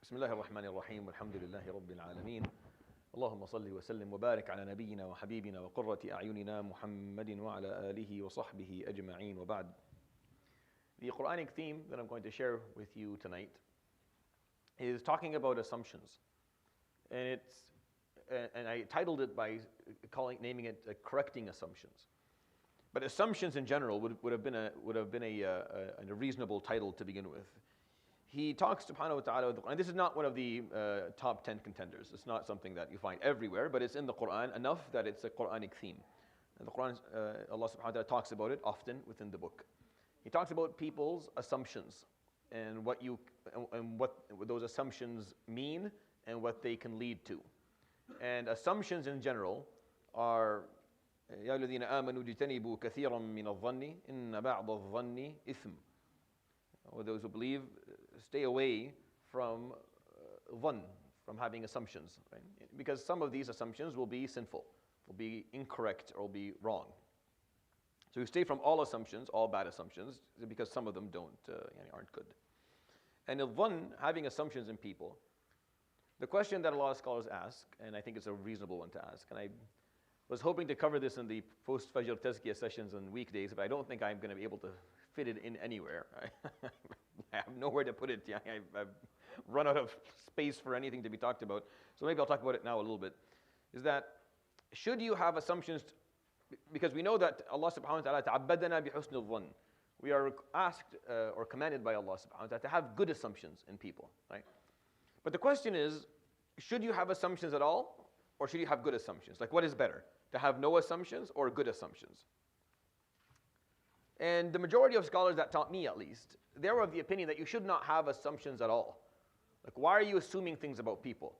بسم الله الرحمن الرحيم والحمد لله رب العالمين اللهم صل وسلم وبارك على نبينا وحبيبنا وقرة أعيننا محمد وعلى آله وصحبه أجمعين وبعد. The Quranic theme that I'm going to share with you tonight is talking about assumptions, and I titled it by naming it correcting assumptions. But assumptions in general would have been a reasonable title to begin with. He talks subhanahu wa ta'ala with the Quran. This is not one of the top 10 contenders. It's not something that you find everywhere, but it's in the Quran enough that it's a Quranic theme. And the Quran, Allah subhanahu wa ta'ala talks about it often within the book. He talks about people's assumptions and what those assumptions mean and what they can lead to. And assumptions in general are يَا الَّذِينَ آمَنُوا اجْتَنِبُوا كَثِيرًا مِّنَ الظَّنِّ إِنَّ بَعْضَ الظَّنِّ إِثْمٌ. Or those who believe, stay away from dhann, from having assumptions, right? Because some of these assumptions will be sinful, will be incorrect, or will be wrong. So you stay from all assumptions, all bad assumptions, because some of them aren't good. And in dhann, having assumptions in people, the question that a lot of scholars ask, and I think it's a reasonable one to ask, and I was hoping to cover this in the post-Fajr Tazkiyah sessions on weekdays, but I don't think I'm going to be able to fit it in anywhere. I have nowhere to put it. I've run out of space for anything to be talked about. So maybe I'll talk about it now a little bit. Is that, should you have assumptions, because we know that Allah subhanahu wa ta'ala ta'abbadana bi husn al-dhann. We are asked or commanded by Allah subhanahu wa ta'ala to have good assumptions in people, right? But the question is, should you have assumptions at all, or should you have good assumptions? Like, what is better? To have no assumptions or good assumptions? And the majority of scholars that taught me, at least, they were of the opinion that you should not have assumptions at all. Like, why are you assuming things about people?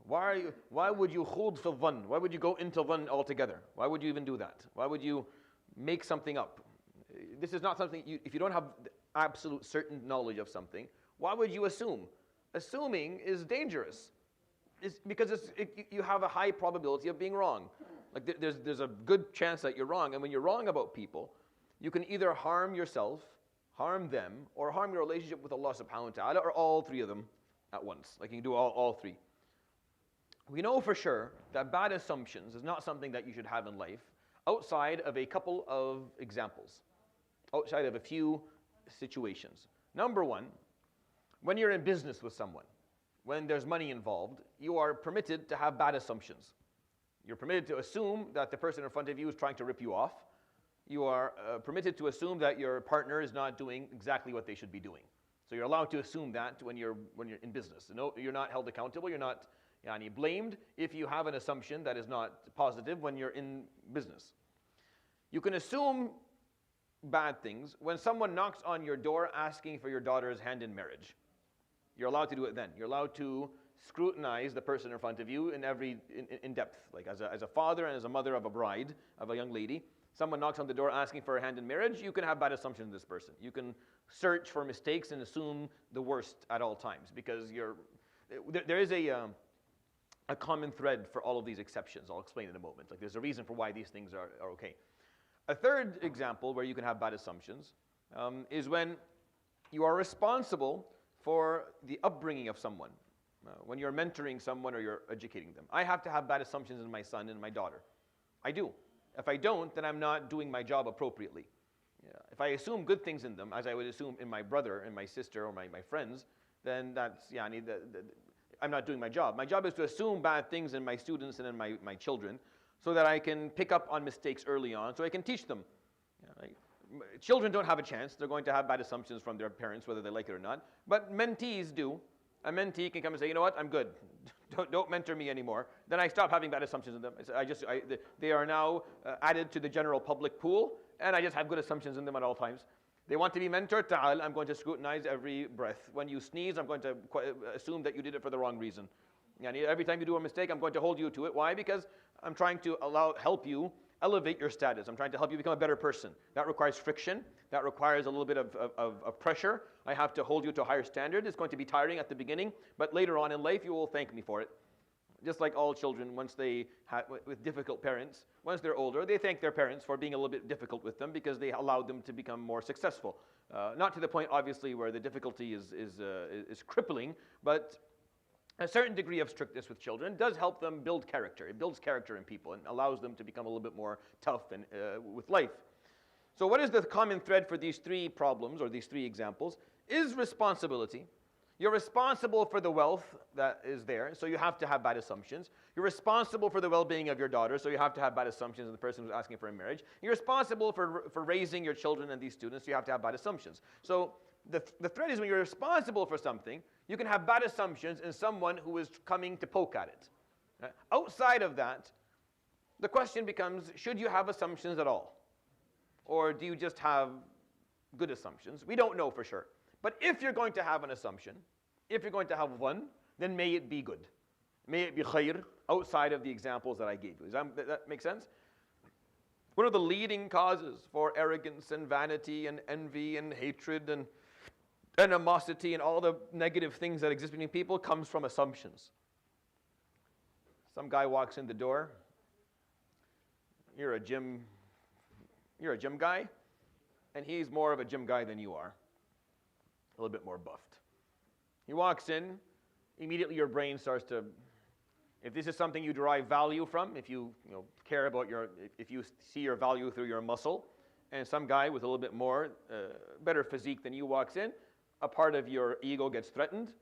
Why would you khud fi dhann? Why would you go into dhann altogether? Why would you even do that? Why would you make something up? This is not something, if you don't have absolute certain knowledge of something, why would you assume? Assuming is dangerous. It's because you have a high probability of being wrong. Like there's a good chance that you're wrong, and when you're wrong about people, you can either harm yourself, harm them, or harm your relationship with Allah subhanahu wa ta'ala, or all three of them at once. Like you can do all three. We know for sure that bad assumptions is not something that you should have in life outside of a couple of examples, outside of a few situations. Number one, when you're in business with someone, when there's money involved, you are permitted to have bad assumptions. You're permitted to assume that the person in front of you is trying to rip you off. You are permitted to assume that your partner is not doing exactly what they should be doing. So you're allowed to assume that when you're in business. No, you're not held accountable. You're not blamed if you have an assumption that is not positive when you're in business. You can assume bad things when someone knocks on your door asking for your daughter's hand in marriage. You're allowed to do it then. You're allowed to scrutinize the person in front of you in depth. Like as a father and as a mother of a bride, of a young lady, someone knocks on the door asking for a hand in marriage, you can have bad assumptions in this person. You can search for mistakes and assume the worst at all times, because there is a common thread for all of these exceptions. I'll explain in a moment. Like there's a reason for why these things are okay. A third example where you can have bad assumptions is when you are responsible for the upbringing of someone. When you're mentoring someone or you're educating them. I have to have bad assumptions in my son and my daughter. I do. If I don't, then I'm not doing my job appropriately. If I assume good things in them, as I would assume in my brother and my sister or my friends, then that's, I'm not doing my job. My job is to assume bad things in my students and in my children so that I can pick up on mistakes early on, so I can teach them. Children don't have a chance. They're going to have bad assumptions from their parents, whether they like it or not. But mentees do. A mentee can come and say, you know what, I'm good. Don't mentor me anymore. Then I stop having bad assumptions in them. They are now added to the general public pool, and I just have good assumptions in them at all times. They want to be mentored, ta'al, I'm going to scrutinize every breath. When you sneeze, I'm going to assume that you did it for the wrong reason. Every time you do a mistake, I'm going to hold you to it. Why? Because I'm trying to help you elevate your status. I'm trying to help you become a better person. That requires friction. That requires a little bit of pressure. I have to hold you to a higher standard. It's going to be tiring at the beginning, but later on in life, you will thank me for it. Just like all children, once they with difficult parents, once they're older, they thank their parents for being a little bit difficult with them because they allowed them to become more successful. Not to the point, obviously, where the difficulty is crippling, but a certain degree of strictness with children does help them build character. It builds character in people and allows them to become a little bit more tough and, with life. So what is the common thread for these three problems, or these three examples? Is responsibility. You're responsible for the wealth that is there, so you have to have bad assumptions. You're responsible for the well-being of your daughter, so you have to have bad assumptions of the person who's asking for a marriage. You're responsible for raising your children and these students, so you have to have bad assumptions. So the thread is when you're responsible for something, you can have bad assumptions in someone who is coming to poke at it. Outside of that, the question becomes, should you have assumptions at all? Or do you just have good assumptions? We don't know for sure. But if you're going to have an assumption, if you're going to have one, then may it be good. May it be khair, outside of the examples that I gave you. Does that make sense? One of the leading causes for arrogance and vanity and envy and hatred and animosity and all the negative things that exist between people comes from assumptions. Some guy walks in the door. You're a gym guy, and he's more of a gym guy than you are. A little bit more buffed. He walks in, immediately your brain starts to, if this is something you derive value from, if you care about if you see your value through your muscle, and some guy with a little bit more, better physique than you walks in, a part of your ego gets threatened,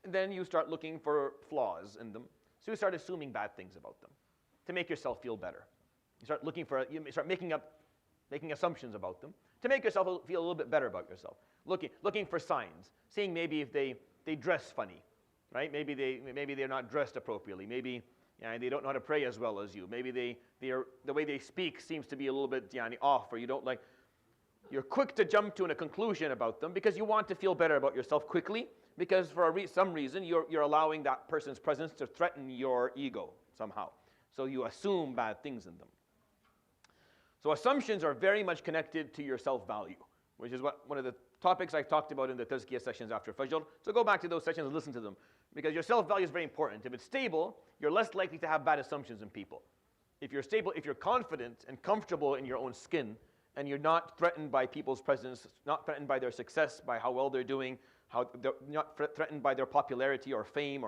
and then you start looking for flaws in them. So you start assuming bad things about them to make yourself feel better. You start making assumptions about them to make yourself feel a little bit better about yourself. Looking for signs, seeing maybe if they dress funny, right? Maybe they're not dressed appropriately. Maybe they don't know how to pray as well as you. Maybe the way they speak seems to be a little bit off, or you don't like. You're quick to jump to a conclusion about them because you want to feel better about yourself quickly, because for some reason you're allowing that person's presence to threaten your ego somehow. So you assume bad things in them. So assumptions are very much connected to your self-value, which is one of the topics I talked about in the Tazkiyah sessions after Fajr. So go back to those sessions and listen to them, because your self-value is very important. If it's stable, you're less likely to have bad assumptions in people. If you're stable, if you're confident and comfortable in your own skin, and you're not threatened by people's presence, not threatened by their success, by how well they're doing, how they're not threatened by their popularity or fame,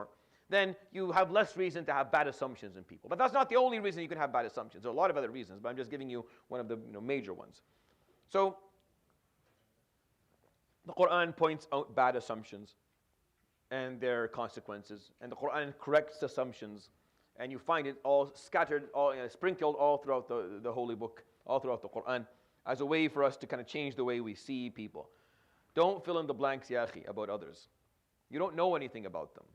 then you have less reason to have bad assumptions in people. But that's not the only reason you can have bad assumptions. There are a lot of other reasons, but I'm just giving you one of the major ones. So the Quran points out bad assumptions and their consequences, and the Quran corrects assumptions, and you find it all scattered, sprinkled all throughout the holy book, all throughout the Quran, as a way for us to kind of change the way we see people. Don't fill in the blanks, ya akhi, about others. You don't know anything about them.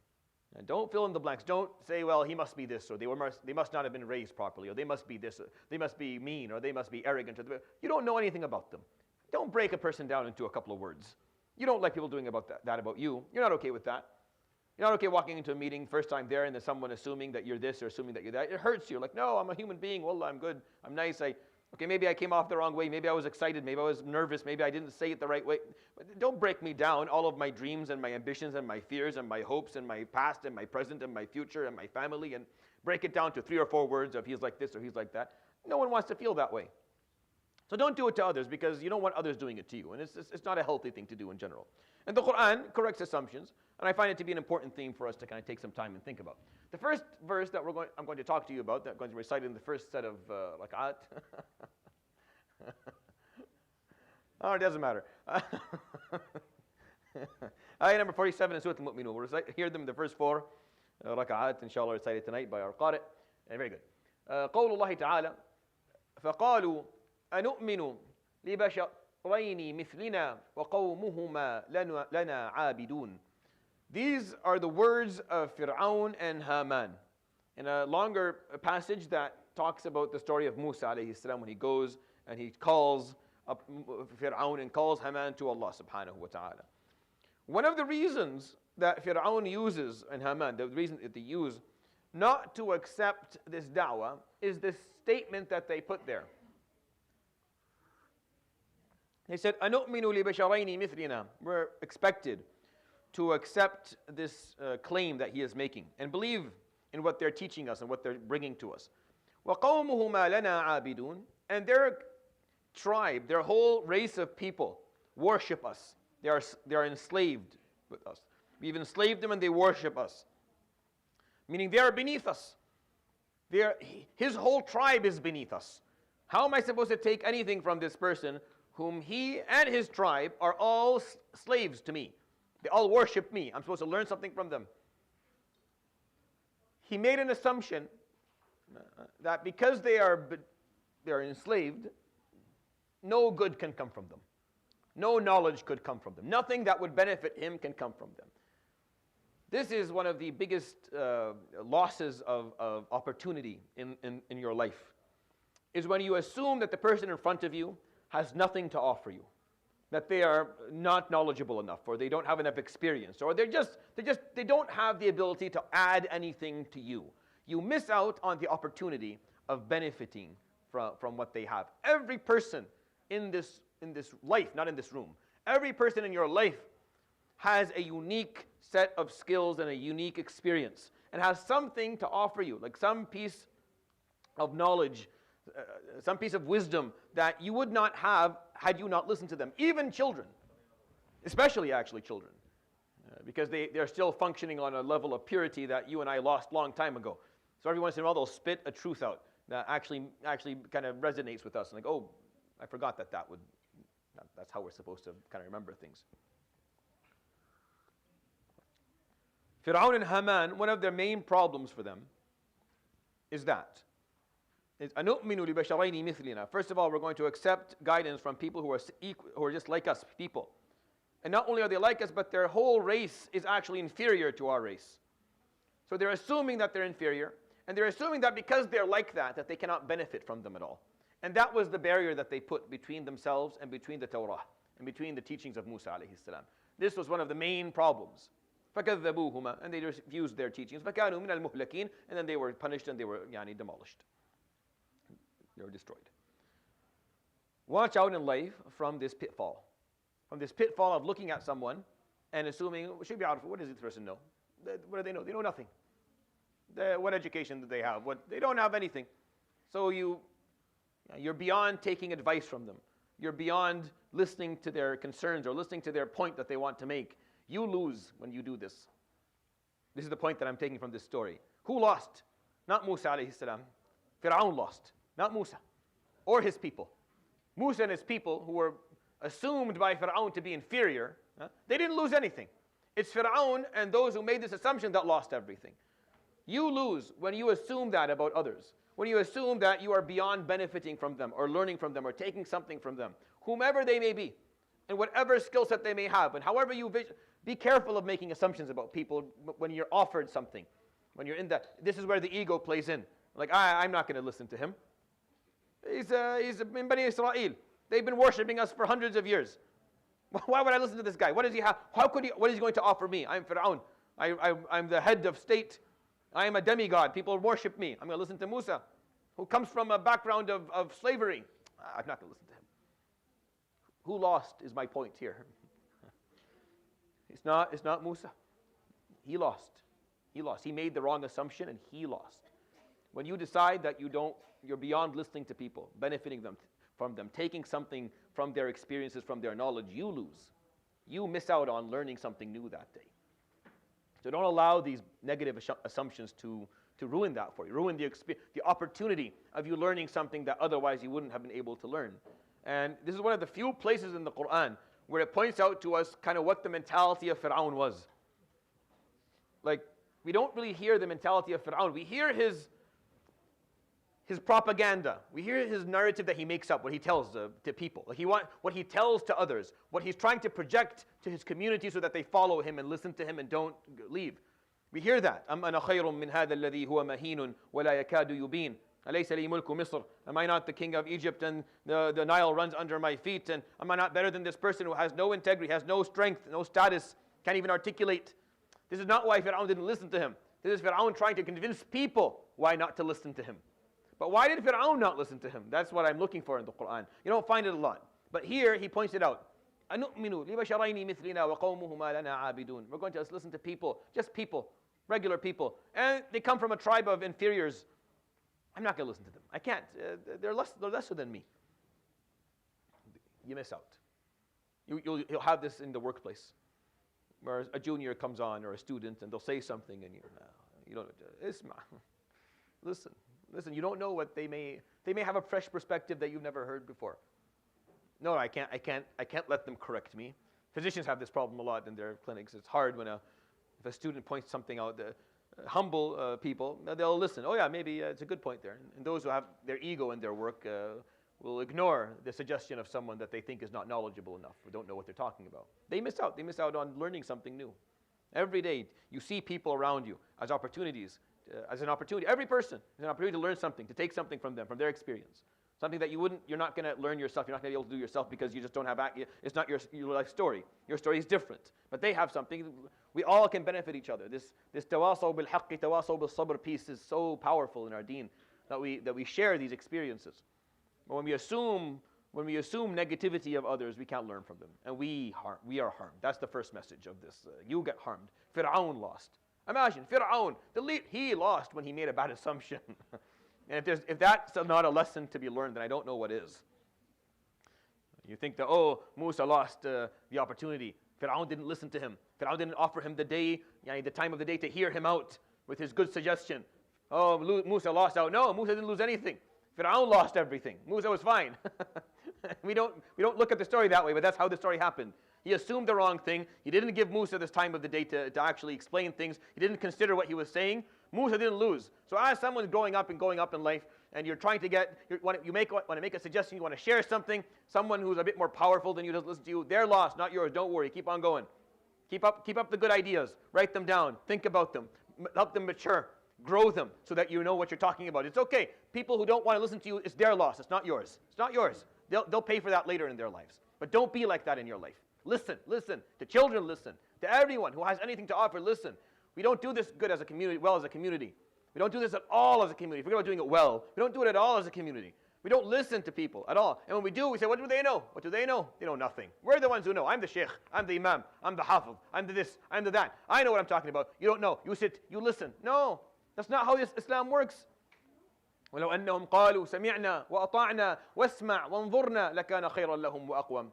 And don't fill in the blanks. Don't say, well, he must be this, or they must not have been raised properly, or they must be this, or they must be mean, or they must be arrogant. You don't know anything about them. Don't break a person down into a couple of words. You don't like people doing that about you. You're not okay with that. You're not okay walking into a meeting, first time there, and then someone assuming that you're this or assuming that you're that. It hurts you. Like, no, I'm a human being. Wallah, I'm good. I'm nice. Okay, maybe I came off the wrong way. Maybe I was excited. Maybe I was nervous. Maybe I didn't say it the right way. But don't break me down, all of my dreams and my ambitions and my fears and my hopes and my past and my present and my future and my family, and break it down to 3 or 4 words of he's like this or he's like that. No one wants to feel that way. So don't do it to others, because you don't want others doing it to you. And it's not a healthy thing to do in general. And the Quran corrects assumptions, and I find it to be an important theme for us to kind of take some time and think about. The first verse that I'm going to talk to you about, that I'm going to recite in the first set of rak'at. Oh, it doesn't matter. Ayah number 47 in Surat Al-Mu'minun. We'll hear them in the first 4 rak'at, inshallah, recited tonight by our qari. Very good. قول الله تعالى فقالوا أنؤمن لبشرين مثلنا وقومهما لنا عابدون. These are the words of Fir'aun and Haman. In a longer passage that talks about the story of Musa alayhi salam, when he goes and he calls Fir'aun and calls Haman to Allah subhanahu wa ta'ala. One of the reasons that Fir'aun uses, and Haman, the reason that they use not to accept this da'wah is this statement that they put there. They said, أَنُؤْمِنُ لِبَشَرَيْنِ مِثْلِنَا. We're expected to accept this claim that he is making and believe in what they're teaching us and what they're bringing to us. وَقَوْمُهُمَا لَنَا عَابِدُونَ. And their tribe, their whole race of people worship us. They are enslaved with us. We've enslaved them and they worship us. meaning they are beneath us. His whole tribe is beneath us. How am I supposed to take anything from this person whom he and his tribe are all slaves to me? They all worship me. I'm supposed to learn something from them. He made an assumption that because they are enslaved, no good can come from them. No knowledge could come from them. Nothing that would benefit him can come from them. This is one of the biggest losses of opportunity in your life, is when you assume that the person in front of you has nothing to offer you, that they are not knowledgeable enough, or they don't have enough experience, or they don't have the ability to add anything to you. You miss out on the opportunity of benefiting from what they have. Every person in this life, not in this room, every person in your life has a unique set of skills and a unique experience, and has something to offer you, like some piece of knowledge, some piece of wisdom that you would not have had you not listened to them. Even children, especially actually children, because they're still functioning on a level of purity that you and I lost a long time ago. So every once in a while they'll spit a truth out that actually kind of resonates with us. And like, oh, I forgot that's how we're supposed to kind of remember things. Fir'aun and Haman, one of their main problems for them is that. First of all, we're going to accept guidance from people who are just like us, people. And not only are they like us, but their whole race is actually inferior to our race. So they're assuming that they're inferior, and they're assuming that because they're like that they cannot benefit from them at all. And that was the barrier that they put between themselves and between the Torah, and between the teachings of Musa alayhi salam. This was one of the main problems. فَكَذَّبُوهُمَا, and they refused their teachings. فَكَانُوا مِنَ الْمُهْلَكِينَ, and then they were punished and they were demolished. They were destroyed. Watch out in life from this pitfall. From this pitfall of looking at someone and assuming, what does this person know? What do they know? They know nothing. What education do they have? They don't have anything. So you're beyond taking advice from them. You're beyond listening to their concerns or listening to their point that they want to make. You lose when you do this. This is the point that I'm taking from this story. Who lost? Not Musa alayhi salam. Fir'aun lost. Not Musa or his people. Musa and his people, who were assumed by Fir'aun to be inferior, they didn't lose anything. It's Fir'aun and those who made this assumption that lost everything. You lose when you assume that about others. When you assume that you are beyond benefiting from them or learning from them or taking something from them, whomever they may be, and whatever skill set they may have, and however you be careful of making assumptions about people when you're offered something. When you're in that, this is where the ego plays in. Like, I'm not going to listen to him. He's in Bani Israel. They've been worshipping us for hundreds of years. Why would I listen to this guy? What does he have? What is he going to offer me? I'm Fir'aun. I'm the head of state. I am a demigod. People worship me. I'm going to listen to Musa, who comes from a background of slavery. I'm not going to listen to him. Who lost is my point here. It's not Musa. He lost. He lost. He made the wrong assumption and he lost. When you decide that you're beyond listening to people, benefiting from them, taking something from their experiences, from their knowledge, you lose. You miss out on learning something new that day. So don't allow these negative assumptions to ruin that for you, ruin the opportunity of you learning something that otherwise you wouldn't have been able to learn. And this is one of the few places in the Quran where it points out to us kind of what the mentality of Fir'aun was. Like, we don't really hear the mentality of Fir'aun. We hear his propaganda. We hear his narrative that he makes up, what he tells to people. What he tells to others, what he's trying to project to his community so that they follow him and listen to him and don't leave. We hear that. أَمْ أَنَا خَيْرٌ مِّنْ هَذَا الَّذِي هُوَ مَهِينٌ وَلَا يَكَادُ يُبِينٌ أَلَيْسَ لِي مُلْكُ مِصْرٍ. Am I not the king of Egypt and the Nile runs under my feet? And am I not better than this person who has no integrity, has no strength, no status, can't even articulate? This is not why Fir'aun didn't listen to him. This is Fir'aun trying to convince people why not to listen to him. But why did Fir'aun not listen to him? That's what I'm looking for in the Quran. You don't find it a lot. But here he points it out. أَنُؤْمِنُ لِبَشَرَيْنِ مِثْلِنَا وَقَوْمُهُمَا لَنَا عَابِدُونَ. We're going to listen to people, just people, regular people. And they come from a tribe of inferiors. I'm not going to listen to them. I can't. They're lesser than me. You miss out. You'll have this in the workplace, where a junior comes on or a student and they'll say something and You don't isma. Listen. You don't know what they may have a fresh perspective that you've never heard before. No, I can't let them correct me. Physicians have this problem a lot in their clinics. It's hard when if a student points something out. Humble people, they'll listen. Oh yeah, maybe it's a good point there. And those who have their ego in their work will ignore the suggestion of someone that they think is not knowledgeable enough or don't know what they're talking about. They miss out. They miss out on learning something new. Every day, you see people around you as opportunities, as an opportunity. Every person is an opportunity to learn something, to take something from them, from their experience. Something that you're not going to learn yourself. You're not going to be able to do yourself because you just don't have. It's not your life story. Your story is different. But they have something. We all can benefit each other. This tawasaw bil haqqi, tawasaw bil sabr piece is so powerful in our deen that we share these experiences. But when we assume negativity of others, we can't learn from them, and we are harmed. That's the first message of this. You get harmed. Fir'aun lost. Imagine Fir'aun. He lost when he made a bad assumption. And if that's not a lesson to be learned, then I don't know what is. You think that, Musa lost the opportunity. Fir'aun didn't listen to him. Fir'aun didn't offer him the time of the day to hear him out with his good suggestion. Musa lost out. No, Musa didn't lose anything. Fir'aun lost everything. Musa was fine. We don't look at the story that way, but that's how the story happened. He assumed the wrong thing. He didn't give Musa this time of the day to actually explain things. He didn't consider what he was saying. Musa didn't lose. So as someone going up in life, and you're trying to want to make a suggestion, you want to share something, someone who's a bit more powerful than you doesn't listen to you, they're lost, not yours. Don't worry. Keep on going. Keep up the good ideas. Write them down. Think about them. Help them mature. Grow them so that you know what you're talking about. It's okay. People who don't want to listen to you, it's their loss. It's not yours. It's not yours. They'll pay for that later in their lives. But don't be like that in your life. Listen. To children, listen. To everyone who has anything to offer, listen. We don't do this good as a community, well as a community. We don't do this at all as a community. Forget about doing it well. We don't do it at all as a community. We don't listen to people at all. And when we do, we say, what do they know? What do they know? They know nothing. We're the ones who know. I'm the sheikh. I'm the imam. I'm the hafiz. I'm the this. I'm the that. I know what I'm talking about. You don't know. You sit. You listen. No. That's not how Islam works. ولو أنهم قالوا سمعنا وأطعنا واسمع وانظرنا لكان خيرا لهم وأقوم.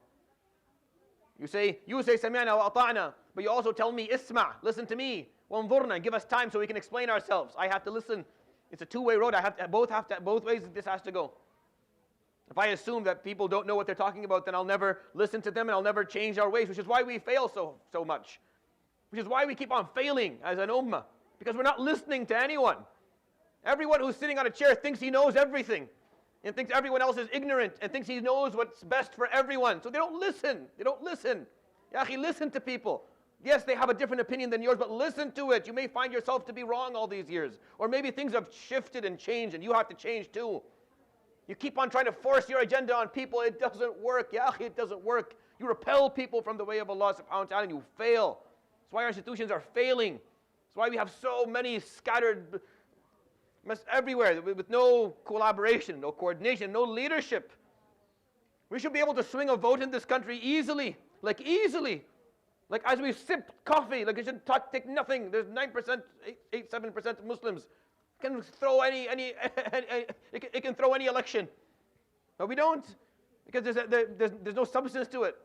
You say سمعنا وأطعنا, but you also tell me اسمع, listen to me, وانظرنا, give us time so we can explain ourselves. I have to listen. It's a two-way road. Both ways this has to go. If I assume that people don't know what they're talking about, then I'll never listen to them and I'll never change our ways, which is why we fail so much. Which is why we keep on failing as an ummah, because we're not listening to anyone. Everyone who's sitting on a chair thinks he knows everything and thinks everyone else is ignorant and thinks he knows what's best for everyone. So they don't listen. Ya akhi, listen to people. Yes, they have a different opinion than yours, but listen to it. You may find yourself to be wrong all these years. Or maybe things have shifted and changed and you have to change too. You keep on trying to force your agenda on people. It doesn't work. Ya akhi, it doesn't work. You repel people from the way of Allah subhanahu wa ta'ala and you fail. That's why our institutions are failing. That's why we have so many scattered everywhere with no collaboration, no coordination, no leadership. We should be able to swing a vote in this country easily. Like Like as we sip coffee, like it should take nothing. There's 9%, 7% of Muslims. It can throw it can throw any election. But we don't, because there's no substance to it.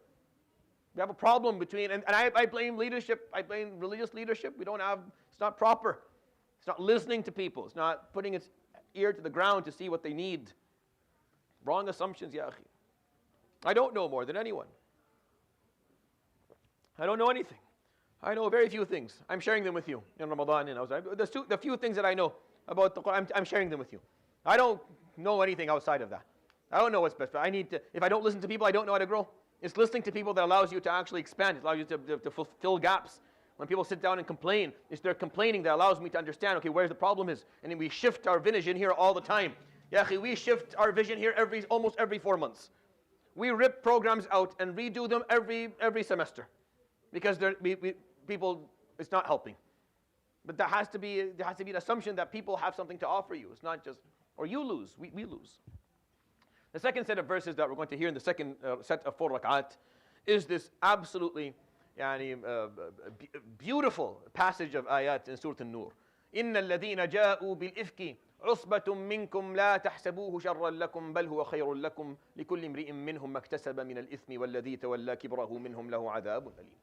We have a problem between, and I blame leadership, I blame religious leadership. It's not proper. It's not listening to people. It's not putting its ear to the ground to see what they need. Wrong assumptions, ya akhi. I don't know more than anyone. I don't know anything. I know very few things. I'm sharing them with you in Ramadan and outside. The few things that I know about the Quran, I'm sharing them with you. I don't know anything outside of that. I don't know what's best. If I don't listen to people, I don't know how to grow. It's listening to people that allows you to actually expand. It allows you to fulfill gaps. When people sit down and complain, it's their complaining that allows me to understand, okay, where the problem is. And then we shift our vision here all the time. Ya akhi, we shift our vision here almost every 4 months. We rip programs out and redo them every semester. Because people, it's not helping. But there has to be an assumption that people have something to offer you. It's not just, or you lose, we lose. The second set of verses that we're going to hear in the second set of 4 rak'at is this absolutely beautiful passage of ayat in Surah Al-Noor. إِنَّ الَّذِينَ جَاءُوا بِالْإِفْكِ عُصْبَةٌ مِّنكُمْ لَا تَحْسَبُوهُ شَرًّا لَكُمْ بَلْ هُوَ خَيْرٌ لَكُمْ لِكُلِّ امْرِئٍ مِّنْهُمْ مَا اكْتَسَبَ مِنَ الْإِثْمِ وَالَّذِي تَوَلَّى كِبْرَهُ مِنْهُمْ لَهُ عَذَابٌ أَلِيمٌ.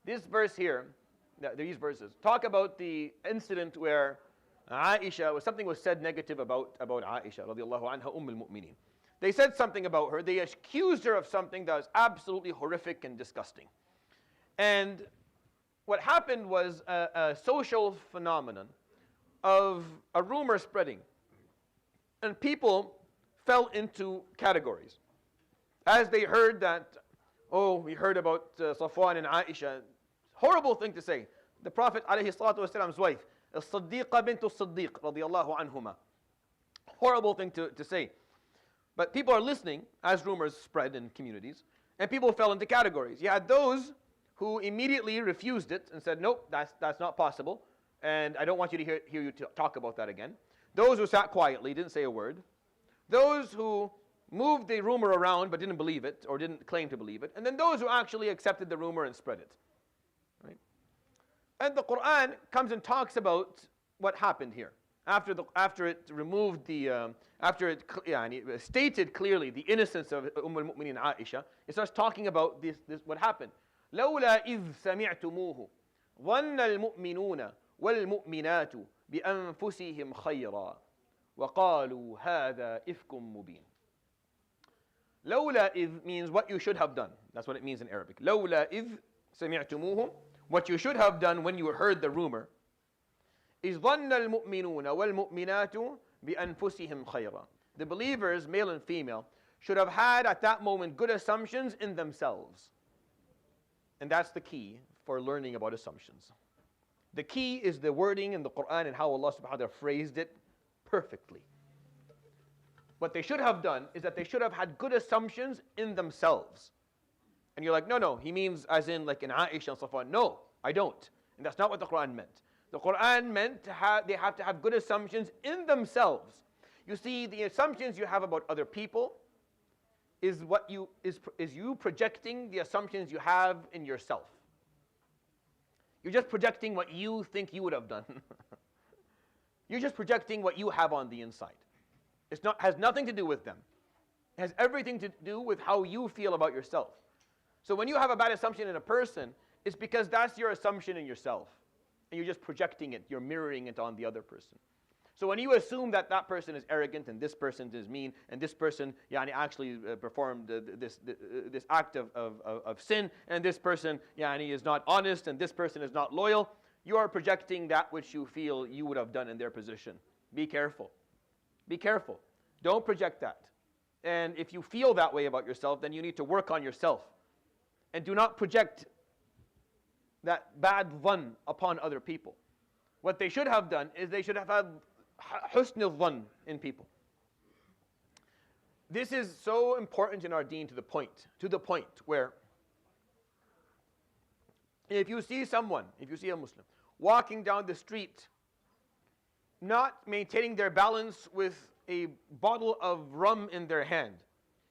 This verse here these verses talk about the incident where Aisha, something was said negative about Aisha, radiallahu anha, al-Mu'mineen. They said something about her. They accused her of something that was absolutely horrific and disgusting. And what happened was a social phenomenon of a rumor spreading. And people fell into categories. As they heard that, oh, we heard about Safwan and Aisha. Horrible thing to say. The Prophet ﷺ's wife, As-Siddiqa bint As-Siddiq, radiallahu anhuma. Horrible thing to say. But people are listening as rumors spread in communities, and people fell into categories. You had those who immediately refused it and said, nope, that's not possible, and I don't want you to hear you talk about that again. Those who sat quietly, didn't say a word. Those who moved the rumor around but didn't believe it or didn't claim to believe it. And then those who actually accepted the rumor and spread it. Right? And the Quran comes and talks about what happened here. After it removed the, after it stated clearly the innocence of al-Mu'mineen Aisha, it starts talking about this what happened. لولا إذ سمعتموه ظن المؤمنون والمؤمنات بأنفسهم خيرا وقالوا هذا إفك مبين. لولا إذ means what you should have done. That's what it means in Arabic. لولا إذ سمعتموه, what you should have done when you heard the rumor. إذ ظن المؤمنون والمؤمنات بأنفسهم خيرا. The believers, male and female, should have had at that moment good assumptions in themselves. And that's the key for learning about assumptions. The key is the wording in the Quran and how Allah subhanahu wa ta'ala phrased it perfectly. What they should have done is that they should have had good assumptions in themselves. And you're like, no, he means as in like in Aisha and Safwan. No, I don't. And that's not what the Quran meant. The Quran meant they have to have good assumptions in themselves. You see, the assumptions you have about other people is you projecting the assumptions you have in yourself. You're just projecting what you think you would have done. You're just projecting what you have on the inside. Has nothing to do with them. It has everything to do with how you feel about yourself. So when you have a bad assumption in a person, it's because that's your assumption in yourself. And you're just projecting it, you're mirroring it on the other person. So when you assume that that person is arrogant and this person is mean and this person actually performed this act of sin and this person is not honest and this person is not loyal, you are projecting that which you feel you would have done in their position. Be careful. Be careful. Don't project that. And if you feel that way about yourself, then you need to work on yourself. And do not project that bad dhann upon other people. What they should have done is they should have had husn al-dhann in people. This is so important in our deen to the point where if you see a Muslim, walking down the street, not maintaining their balance with a bottle of rum in their hand,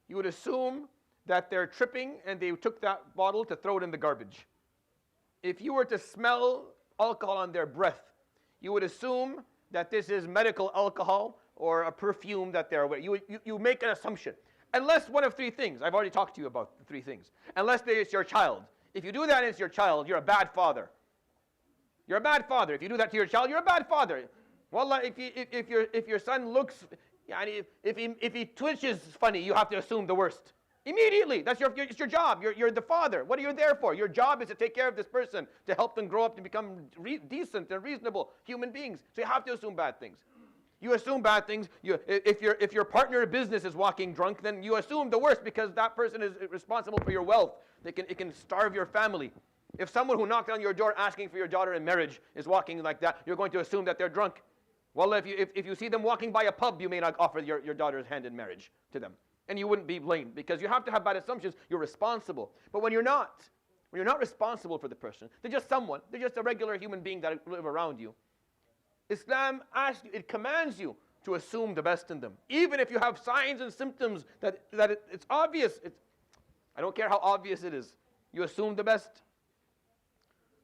you would assume that they're tripping and they took that bottle to throw it in the garbage. If you were to smell alcohol on their breath, you would assume that this is medical alcohol or a perfume that they're wearing. You make an assumption. Unless one of three things. I've already talked to you about the three things. Unless it's your child. If you do that and it's your child, you're a bad father. You're a bad father. If you do that to your child, you're a bad father. Wallah, if your son looks, if he twitches funny, you have to assume the worst. Immediately. It's your job. You're the father. What are you there for? Your job is to take care of this person, to help them grow up to become decent and reasonable human beings. So you have to assume bad things. You assume bad things. If your partner in business is walking drunk, then you assume the worst because that person is responsible for your wealth. It can starve your family. If someone who knocked on your door asking for your daughter in marriage is walking like that, you're going to assume that they're drunk. Well, if you see them walking by a pub, you may not offer your daughter's hand in marriage to them. And you wouldn't be blamed because you have to have bad assumptions. You're responsible. But when you're not responsible for the person, they're just someone. They're just a regular human being that live around you. Islam asks you, it commands you to assume the best in them. Even if you have signs and symptoms that it's obvious. I don't care how obvious it is. You assume the best.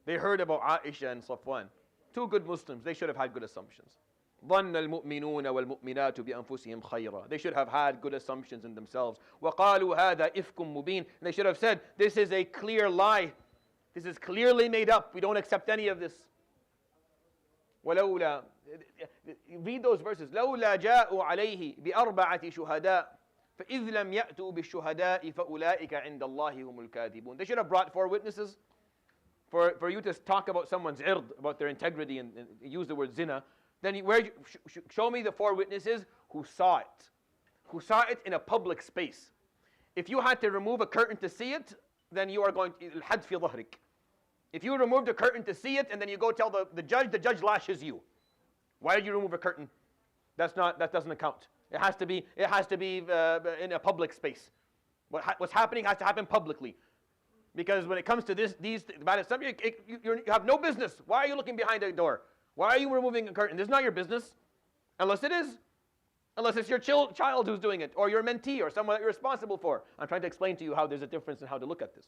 They heard about Aisha and Safwan. Two good Muslims. They should have had good assumptions. ظن المؤمنون والمؤمنات بأنفسهم خيرا. They should have had good assumptions in themselves. وقالوا هذا إفك مبين. They should have said, this is a clear lie. This is clearly made up. We don't accept any of this. ولولا, read those verses. لولا جاءوا عليه بأربعة شهداء فإذ لم يأتوا بالشهداء فأولئك عند الله هم الكاذبون. They should have brought 4 witnesses. For you to talk about someone's ird, about their integrity, and use the word zina, then show me the 4 witnesses who saw it in a public space. If you had to remove a curtain to see it, then you are going to الحد في ظهرك. If you removed a curtain to see it and then you go tell the judge lashes you. Why did you remove a curtain? That doesn't account. It has to be in a public space. What's happening has to happen publicly. Because when it comes to these bad subjects, you have no business. Why are you looking behind a door? Why are you removing a curtain? This is not your business. Unless it is. Unless it's your child who's doing it, or your mentee, or someone that you're responsible for. I'm trying to explain to you how there's a difference in how to look at this.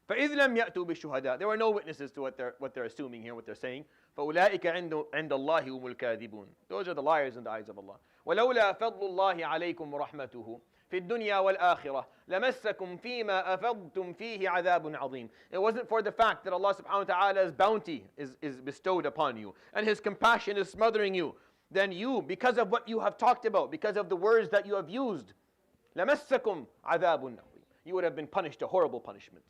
فَإِذْ لَمْ يَأْتُوا بِالشُّهَدَاءِ. There were no witnesses to what they're assuming here, what they're saying. فَأُولَٰئِكَ عِنْدَ اللَّهِ هُمُ الْكَاذِبُونَ. Those are the liars in the eyes of Allah. وَلَوْلَا فَضْلُ اللَّهِ عَلَيْكُمْ وَرَحْمَتُهُ في الدنيا والآخرة لمسكم فيما أفضتم فيه عذاب عظيم. It wasn't for the fact that Allah subhanahu wa ta'ala's bounty is bestowed upon you and His compassion is smothering you, then you, because of what you have talked about, because of the words that you have used, لمسكم عذاب عظيم. You would have been punished a horrible punishment.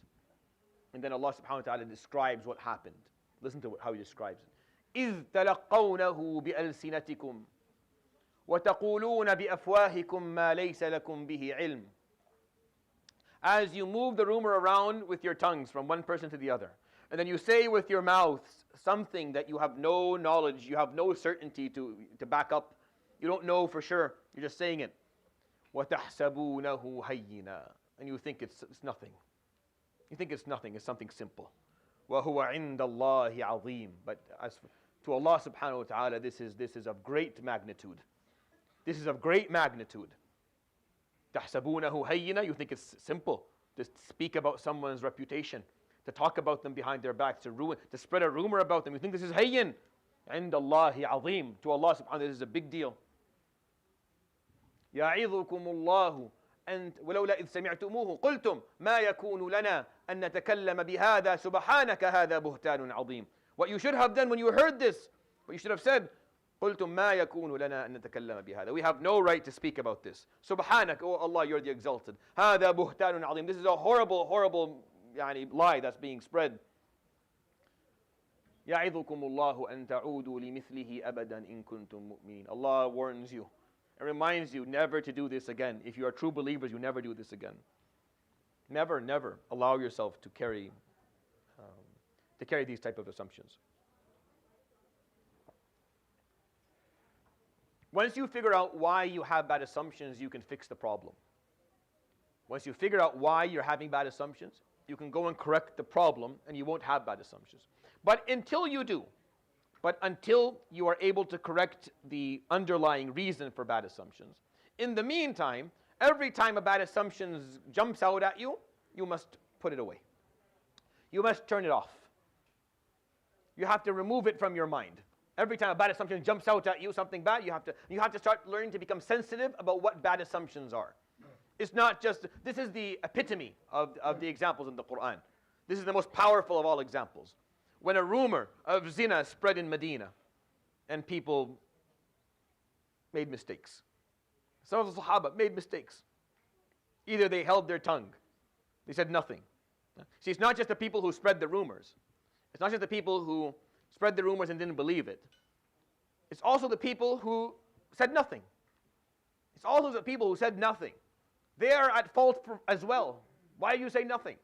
And then Allah subhanahu wa ta'ala describes what happened. Listen to how He describes it. إذ تلقونه بألسنتكم وَتَقُولُونَ بِأَفْوَاهِكُمْ مَا لَيْسَ لَكُمْ بِهِ عِلْمٍ. As you move the rumor around with your tongues from one person to the other, and then you say with your mouths something that you have no knowledge, you have no certainty to back up, you don't know for sure, you're just saying it. وَتَحْسَبُونَهُ هَيِّنًا. And you think it's nothing. You think it's nothing, it's something simple. وَهُوَ عِنْدَ اللَّهِ عَظِيمٌ. But as to Allah subhanahu wa ta'ala, this is of great magnitude. This is of great magnitude. تَحْسَبُونَهُ هَيِّنًا. You think it's simple to speak about someone's reputation, to talk about them behind their backs, to spread a rumor about them. You think this is hayyin. عِنْدَ اللَّهِ عَظِيمٌ. To Allah subhanahu wa ta'ala, this is a big deal. يَعِظُكُمُ اللَّهُ أن ولولا إذ سمعتموه قلتم ما يكون لنا أن نتكلم بهذا سبحانك هذا بهتان عظيم. What you should have done when you heard this, what you should have said, قلتم ما يكون لنا أن نتكلم بهذا. We have no right to speak about this. سبحانك, oh Allah, you're the exalted. هذا بهتان عظيم. This is a horrible lie that's being spread. يعظكم الله أن تعودوا لمثله أبدا إن كنتم مؤمنين. Allah warns you and reminds you never to do this again. If you are true believers, you never do this again. Never allow yourself to carry these type of assumptions. Once you figure out why you have bad assumptions, you can fix the problem. Once you figure out why you're having bad assumptions, you can go and correct the problem and you won't have bad assumptions. But until you do, until you are able to correct the underlying reason for bad assumptions, in the meantime, every time a bad assumption jumps out at you, you must put it away. You must turn it off. You have to remove it from your mind. Every time a bad assumption jumps out at you, something bad, you have to start learning to become sensitive about what bad assumptions are. It's not just, this is the epitome of the examples in the Quran. This is the most powerful of all examples. When a rumor of zina spread in Medina and people made mistakes. Some of the Sahaba made mistakes. Either they held their tongue. They said nothing. See, it's not just the people who spread the rumors. It's not just the people who spread the rumors and didn't believe it. It's also the people who said nothing. It's also the people who said nothing. They are at fault as well. Why do you say nothing?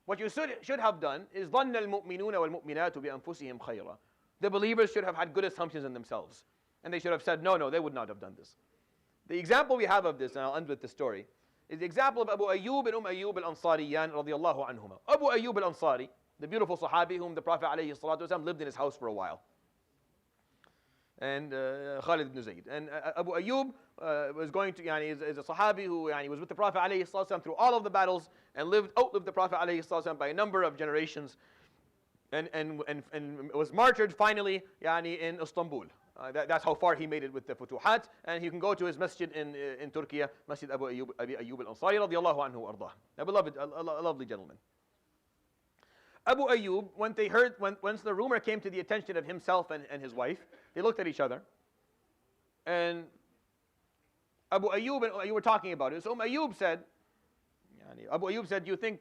What you should have done is ظَنَّ الْمُؤْمِنُونَ وَالْمُؤْمِنَاتُ بِأَنفُسِهِمْ خَيْرًا. The believers should have had good assumptions in themselves. And they should have said, no, they would not have done this. The example we have of this, and I'll end with the story, is the example of Abu Ayyub and Ayyub al-Ansariyan radiyallahu anhuma. Abu Ayyub al-Ansari, the beautiful Sahabi whom the Prophet ﷺ lived in his house for a while. And Khalid ibn Zayd. And Abu Ayyub was going to, is a Sahabi who was with the Prophet ﷺ through all of the battles and outlived the Prophet ﷺ by a number of generations and was martyred finally in Istanbul. That's how far he made it with the Futuhat. And you can go to his masjid in Turkey, Masjid Abu Ayyub al-Ansari radiyallahu anhu ardah. A lovely gentleman. Abu Ayyub, once the rumor came to the attention of himself and his wife, they looked at each other. And Abu Ayyub and you were talking about it. So Ayyub said, Abu Ayyub said, do you think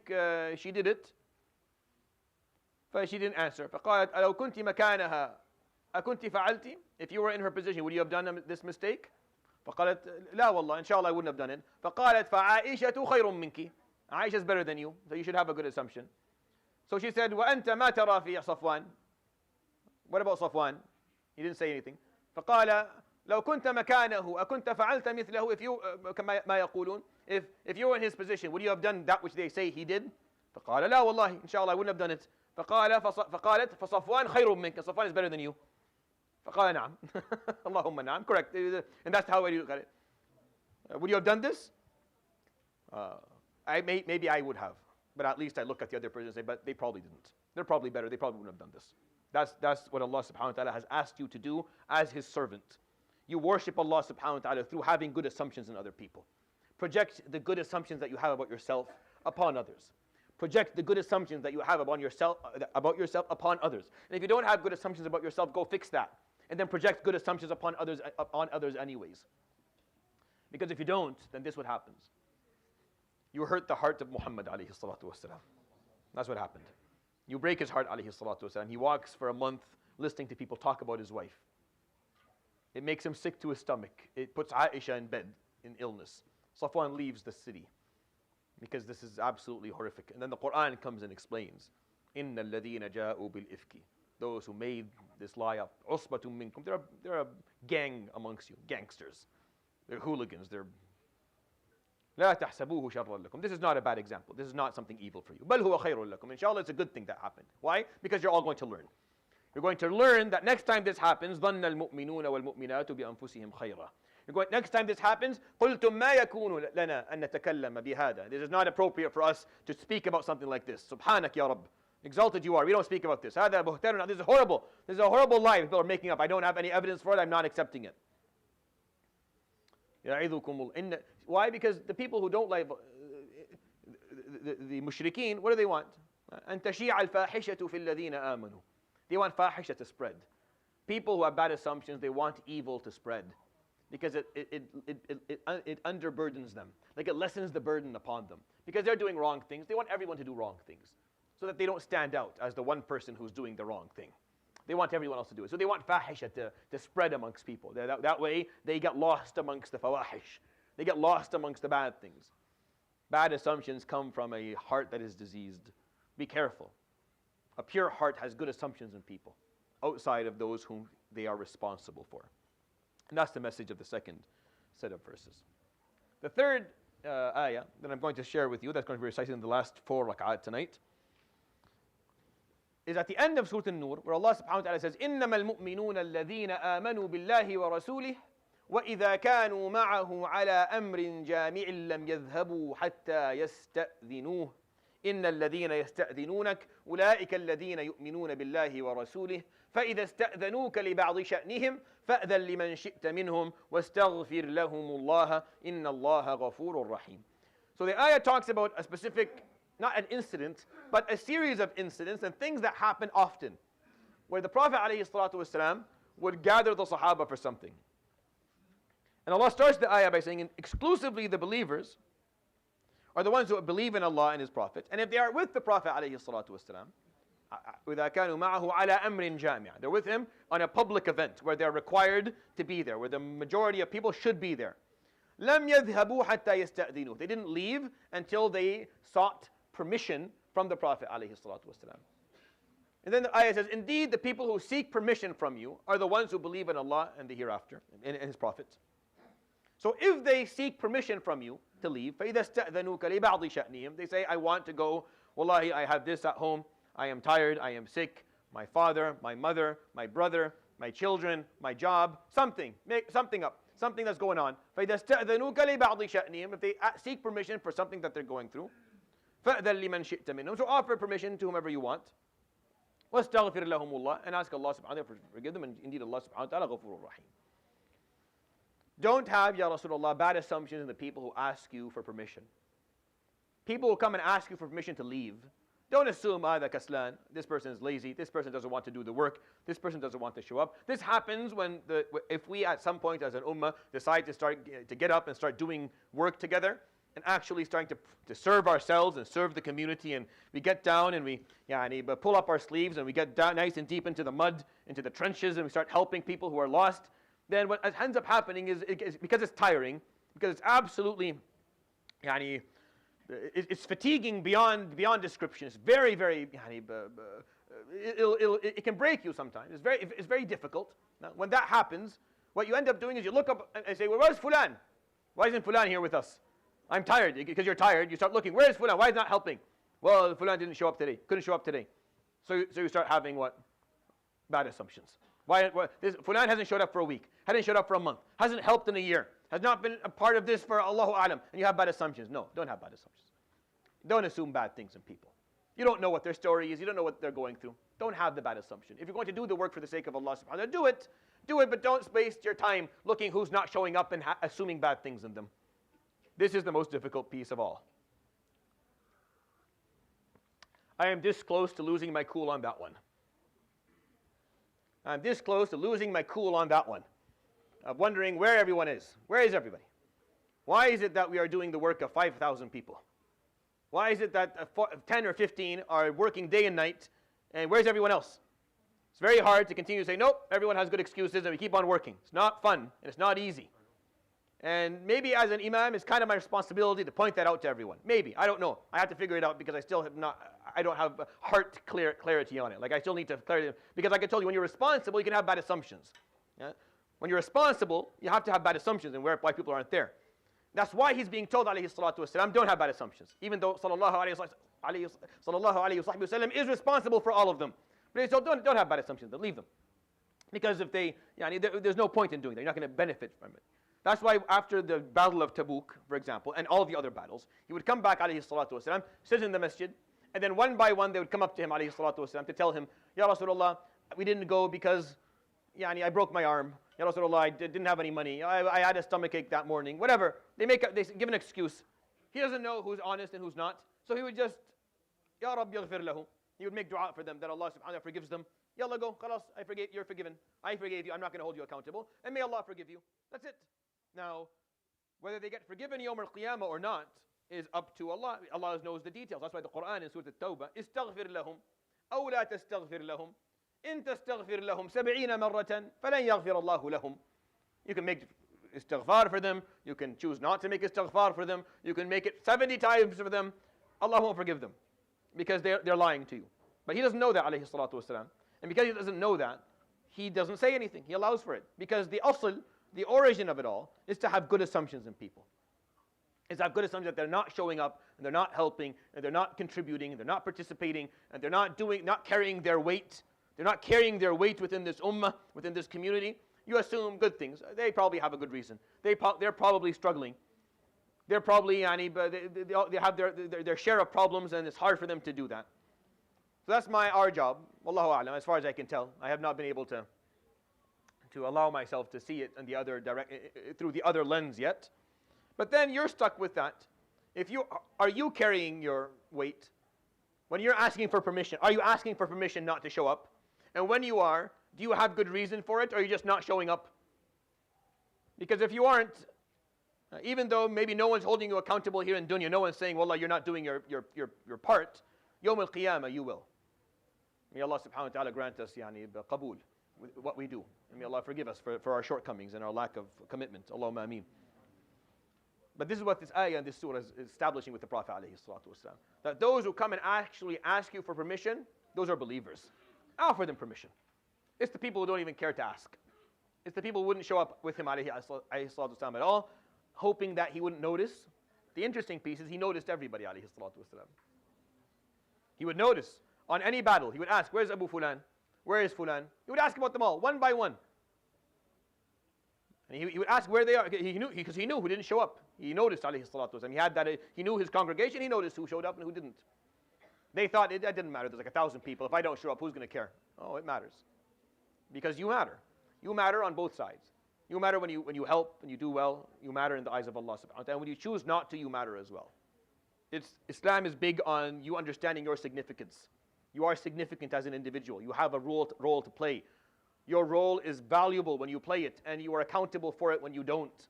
she did it? She didn't answer. فقالت ألو كنت مكانها أكنت فعلتِ? If you were in her position, would you have done this mistake? فقالت لا والله, inshallah I wouldn't have done it. فقالت فعائشة خير منك. Aisha is better than you, so you should have a good assumption. So she said, وأنت ما ترى في صفوان? What about Safwan? He didn't say anything. فقال لو كنت مكانه أكنت فعلت مثله? If you ما يقولون, if you were in his position, would you have done that which they say he did? فقال لا والله, inshallah I wouldn't have done it. فقالت فصفوان خير منك. Safwan is better than you. فقال نعم. اللهم نعم. Correct. And that's how I look at it. Would you have done this? Maybe I would have. But at least I look at the other person and say, but they probably didn't. They're probably better. They probably wouldn't have done this. That's what Allah subhanahu wa ta'ala has asked you to do as His servant. You worship Allah subhanahu wa ta'ala through having good assumptions in other people. Project the good assumptions that you have about yourself upon others. Project the good assumptions that you have about yourself upon others. And if you don't have good assumptions about yourself, go fix that. And then project good assumptions upon others anyways. Because if you don't, then this is what happens. You hurt the heart of Muhammad alayhi salatu wasalam. That's what happened. You break his heart alayhi salatu wasalam. He walks for a month listening to people talk about his wife. It makes him sick to his stomach. It puts Aisha in bed in illness. Safwan leaves the city because this is absolutely horrific. And then the Quran comes and explains, إِنَّ الَّذِينَ جَاءُوا بِالْإِفْكِ, those who made this lie up, عُصْبَةٌ مِّنكُمْ, they're a gang amongst you, gangsters. They're hooligans. They're لا تحسبوه شرا لكم. This is not a bad example. This is not something evil for you. بل هو خير لكم. Inshallah, it's a good thing that happened. Why? Because you're all going to learn. You're going to learn that next time this happens, ظن المؤمنون والمؤمنات بأنفسهم خيرا. Next time this happens, قلتم ما يكون لنا أن نتكلم بهذا. This is not appropriate for us to speak about something like this. سبحانك يا رب. Exalted you are. We don't speak about this. هذا بهتان. This is horrible. This is a horrible lie people are making up. I don't have any evidence for it. I'm not accepting it. Why? Because the people who don't like the mushrikeen, what do they want? أن تشيع الفاحشة في الذين آمنوا. They want fahisha to spread. People who have bad assumptions, they want evil to spread. Because it underburdens them. Like it lessens the burden upon them. Because they're doing wrong things. They want everyone to do wrong things. So that they don't stand out as the one person who's doing the wrong thing. They want everyone else to do it. So they want fahisha to spread amongst people. That way, they get lost amongst the fawahish. They get lost amongst the bad things. Bad assumptions come from a heart that is diseased. Be careful. A pure heart has good assumptions in people, outside of those whom they are responsible for. And that's the message of the second set of verses. The third ayah that I'm going to share with you, that's going to be recited in the last 4 rak'at tonight, is at the end of Surah Al-Noor, where Allah subhanahu wa ta'ala says, إِنَّمَا الْمُؤْمِنُونَ الَّذِينَ آمَنُوا بِاللَّهِ وَرَسُولِهِ وَإِذَا كَانُوا مَعَهُ عَلَى أَمْرٍ جَامِعٍ لَمْ يَذْهَبُوا حَتَّى يَسْتَأْذِنُوهُ إن الذين يستأذنونك أولئك الذين يؤمنون بالله ورسوله فإذا استأذنوك لبعض شأنهم فأذن لمن شئت منهم واستغفر لهم الله إن الله غفور رحيم. So the ayah talks about a specific, not an incident, but a series of incidents and things that happen often, where the Prophet ﷺ would gather the Sahaba for something. And Allah starts the ayah by saying, exclusively the believers are the ones who believe in Allah and His Prophet. And if they are with the Prophet ﷺ, إِذَا كَانُوا مَعَهُ عَلَى أَمْرٍ جَامِعٍ, they're with him on a public event where they're required to be there, where the majority of people should be there. لَمْ يَذْهَبُوا حَتَّى يَسْتَأْذِنُوا. They didn't leave until they sought permission from the Prophet ﷺ. And then the ayah says, indeed the people who seek permission from you are the ones who believe in Allah and the hereafter, and His Prophet. So if they seek permission from you to leave, فَإِذَا اسْتَأْذَنُوكَ لِبَعْضِ شَأْنِهِمْ, they say, I want to go, wallahi, I have this at home, I am tired, I am sick, my father, my mother, my brother, my children, my job, something, make something up, something that's going on. فَإِذَا اسْتَأْذَنُوكَ لِبَعْضِ شَأْنِهِمْ, if they seek permission for something that they're going through, فَأْذَن لِمَنْ شِئْتَ مِنْهُمْ, so offer permission to whomever you want. وَاسْتَغْفِرْ لَهُمُ اللَّهِ, and ask Allah subhanahu wa ta'ala to forgive them, and indeed Allah subhanahu wa ta'ala غَفُورٌ رَحِيمٌ. Don't have, Ya Rasulullah, bad assumptions in the people who ask you for permission. People who come and ask you for permission to leave, Don't assume, that kaslan, this person is lazy, this person doesn't want to do the work, this person doesn't want to show up. This happens if we at some point as an ummah decide to get up and start doing work together and actually starting to serve ourselves and serve the community, and we get down and we pull up our sleeves and we get down nice and deep into the mud, into the trenches, and we start helping people who are lost. Then what ends up happening is because it's tiring, because it's absolutely it's fatiguing beyond description. It's very, very, it can break you sometimes. It's very difficult. Now, when that happens, what you end up doing is you look up and say, well, where's Fulan? Why isn't Fulan here with us? I'm tired. Because you're tired, you start looking, where's Fulan? Why is he not helping? Well, Fulan didn't show up today. Couldn't show up today. So you start having what? Bad assumptions. Fulan hasn't showed up for a week. Hasn't showed up for a month. Hasn't helped in a year. Has not been a part of this for Allahu Alam. And you have bad assumptions. No, don't have bad assumptions. Don't assume bad things in people. You don't know what their story is. You don't know what they're going through. Don't have the bad assumption. If you're going to do the work for the sake of Allah subhanahu wa ta'ala, do it. Do it, but don't waste your time looking who's not showing up and assuming bad things in them. This is the most difficult piece of all. I am this close to losing my cool on that one. I'm this close to losing my cool on that one. Of wondering where everyone is. Where is everybody? Why is it that we are doing the work of 5,000 people? Why is it that 10 or 15 are working day and night, and where's everyone else? It's very hard to continue to say, nope, everyone has good excuses, and we keep on working. It's not fun, and it's not easy. And maybe as an imam, it's kind of my responsibility to point that out to everyone. Maybe, I don't know. I have to figure it out because I don't have heart clarity on it. Like I still need to clarity, because like I told you, when you're responsible, you can have bad assumptions. Yeah? When you're responsible, you have to have bad assumptions and why people aren't there. That's why he's being told, alayhi salatu wasalam, don't have bad assumptions. Even though sallallahu alayhi wasallam is responsible for all of them. But he's told, don't have bad assumptions, leave them. Because if there's no point in doing that. You're not going to benefit from it. That's why after the Battle of Tabuk, for example, and all the other battles, he would come back, alayhi salatu wasalam, sit in the masjid, and then one by one they would come up to him, alayhi salatu wasalam, to tell him, Ya Rasulullah, we didn't go because I broke my arm. Ya Rasulullah, I didn't have any money. I had a stomachache that morning. Whatever. They give an excuse. He doesn't know who's honest and who's not. So he would just, Ya Rabbi yaghfir lahu. He would make dua for them that Allah subhanahu wa ta'ala forgives them. Yalla go, khalas, you're forgiven. I forgave you. I'm not going to hold you accountable. And may Allah forgive you. That's it. Now, whether they get forgiven Yawm al-Qiyamah or not is up to Allah. Allah knows the details. That's why the Quran in Surah At-Tawbah, istaghfir lahum, aw la tastaghfir lahum, in tastaghfir lahum 70 marratan, falan yaghfir Allahu lahum. You can make istighfar for them. You can choose not to make istighfar for them. You can make it 70 times for them. Allah won't forgive them because they're lying to you. But he doesn't know that, alayhi salatu wasalam. And because he doesn't know that, he doesn't say anything. He allows for it. Because the asl, the origin of it all, is to have good assumptions in people. Is to have good assumptions that they're not showing up, and they're not helping, and they're not contributing, and they're not participating, and they're not carrying their weight. They're not carrying their weight within this ummah, within this community. You assume good things. They probably have a good reason. They're probably struggling. They're probably, they have their share of problems, and it's hard for them to do that. So that's our job, wallahu a'lam, as far as I can tell. I have not been able to allow myself to see it in through the other lens yet. But then you're stuck with that. Are you carrying your weight? When you're asking for permission, are you asking for permission not to show up? And when you are, do you have good reason for it, or are you just not showing up? Because if you aren't, even though maybe no one's holding you accountable here in dunya, no one's saying, wallah, you're not doing your part, Yawm al-Qiyamah, you will. May Allah subhanahu wa ta'ala grant us qabul with what we do. And may Allah forgive us for our shortcomings and our lack of commitment. Allahumma ameen. But this is what this ayah and this surah is establishing with the Prophet alayhi salatu wasalam. That those who come and actually ask you for permission, those are believers. Offer them permission. It's the people who don't even care to ask. It's the people who wouldn't show up with him alayhi salatu wasalam at all, hoping that he wouldn't notice. The interesting piece is he noticed everybody alayhi salatu wasalam. He would notice on any battle, he would ask, where's Abu Fulan? Where is Fulan? He would ask about them all, one by one. And he would ask where they are. Because he knew who didn't show up. He noticed, alayhi salatu wasalam. He knew his congregation, he noticed who showed up and who didn't. They thought that didn't matter. There's like 1,000 people. If I don't show up, who's going to care? Oh, it matters. Because you matter. You matter on both sides. You matter when you help and you do well. You matter in the eyes of Allah subhanahu wa ta'ala. And when you choose not to, you matter as well. Islam is big on you understanding your significance. You are significant as an individual. You have a role to play. Your role is valuable when you play it, and you are accountable for it when you don't.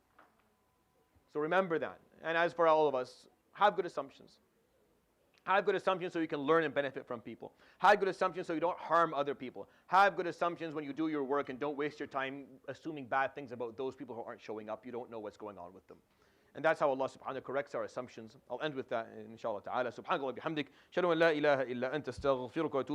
So remember that. And as for all of us, have good assumptions. Have good assumptions so you can learn and benefit from people. Have good assumptions so you don't harm other people. Have good assumptions when you do your work, and don't waste your time assuming bad things about those people who aren't showing up. You don't know what's going on with them. And that's how Allah subhanahu wa ta'ala corrects our assumptions. I'll end with that inshallah ta'ala. Subhanallah bihamdik. Shadu an la ilaha illa anta astaghfiruka wa atubu